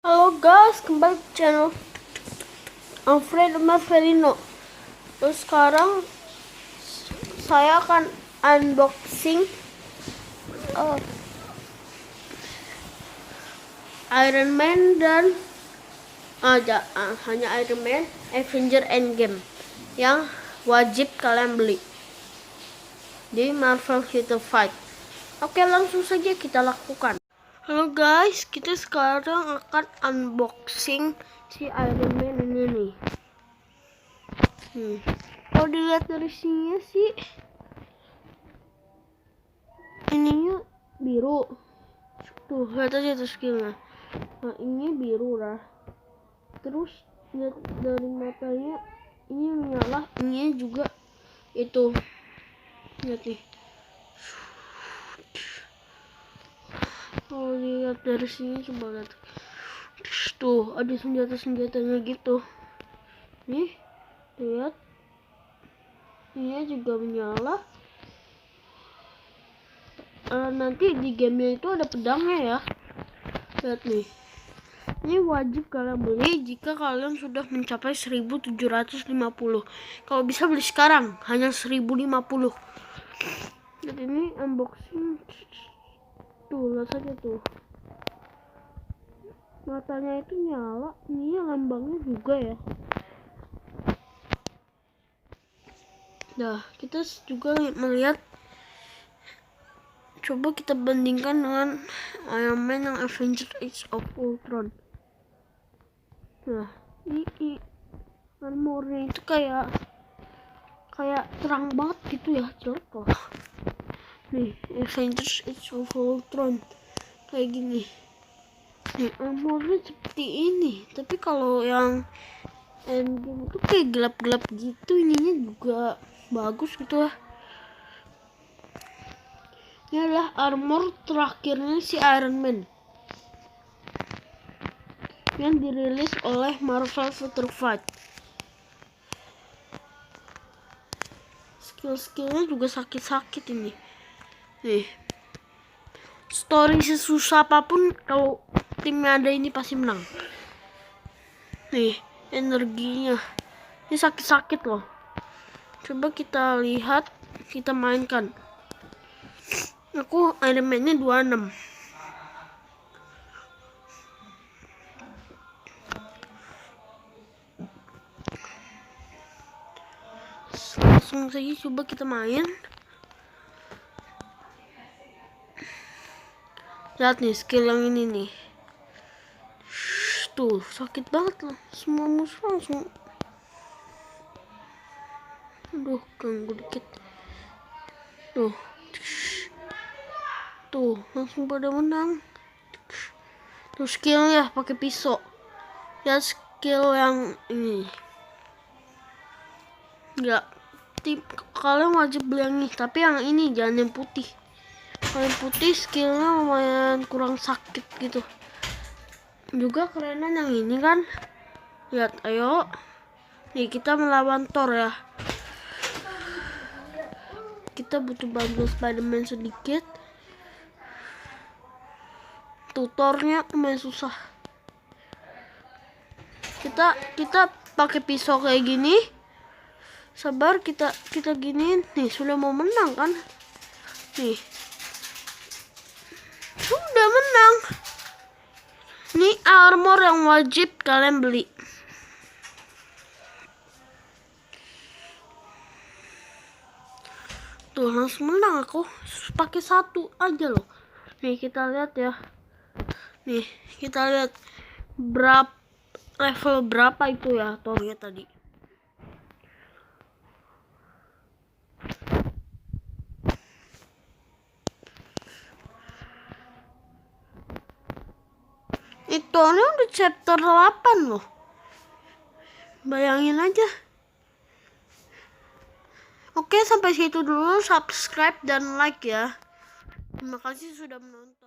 Halo guys, kembali ke channel Alfredo Marvelino. Terus sekarang saya akan unboxing Iron Man dan hanya Iron Man Avenger Endgame yang wajib kalian beli di Marvel Future Fight. Oke, langsung saja kita lakukan. Halo guys, kita sekarang akan unboxing si Iron Man ini nih. Kalau dilihat dari sini sih ininya biru. Tuh, lihat aja tuh skillnya. Nah, ini biru lah. Terus lihat dari matanya, ini menyala, ini juga itu. Lihat nih. Kalau lihat dari sini coba lihat. Tuh, ada senjata-senjatanya gitu. Nih, lihat. Ini juga menyala. Nanti di gamenya itu ada pedangnya ya. Lihat nih. Ini wajib kalian beli jika kalian sudah mencapai 1750. Kalau bisa beli sekarang, hanya 1050. Jadi ini unboxing. Tuh, lihat saja tuh. Matanya itu nyala, ini lambangnya juga ya. Nah, kita juga melihat, coba kita bandingkan dengan Iron Man yang Avengers Age of Ultron. Nah, ini armornya itu kayak terang banget gitu ya, jelek loh. Nih, Avengers Age of Ultron kayak gini. Nih, armornya seperti ini, tapi kalau yang Endgame itu kayak gelap-gelap gitu, ininya juga bagus gitu lah. Ini adalah armor terakhirnya si Iron Man yang dirilis oleh Marvel Future Fight. Skill-skillnya juga sakit-sakit ini. Nih, story sesusah apapun kalau timnya ada ini pasti menang. Nih, energinya ini sakit-sakit loh. Coba kita lihat, kita mainkan. Aku Iron Man-nya 26. Langsung saja coba kita main. Lihat nih skill yang ini nih. Tuh, sakit banget loh. Semua musuh langsung. Aduh, ganggu dikit. Tuh. Tuh, langsung pada menang. Tuh skillnya pakai pisau. Lihat skill yang ini. Enggak. Kalian wajib beli yang ini, tapi yang ini jangan yang putih. Kalau yang putih skillnya lumayan kurang sakit gitu. Juga kerenan yang ini kan. Lihat, ayo. Nih kita melawan Thor ya. Kita butuh bantuan Spider-Man sedikit. Tutornya lumayan susah. Kita pakai pisau kayak gini. Sabar, kita giniin. Nih, sudah mau menang kan? Nih. Sudah menang. Ini armor yang wajib kalian beli. Tuh, langsung menang aku. Pakai satu aja loh. Nih, kita lihat ya. Nih, kita lihat level berapa itu ya Thor-nya tadi. Itu udah chapter 8 loh. Bayangin aja. Oke, sampai situ dulu. Subscribe dan like ya. Terima kasih sudah menonton.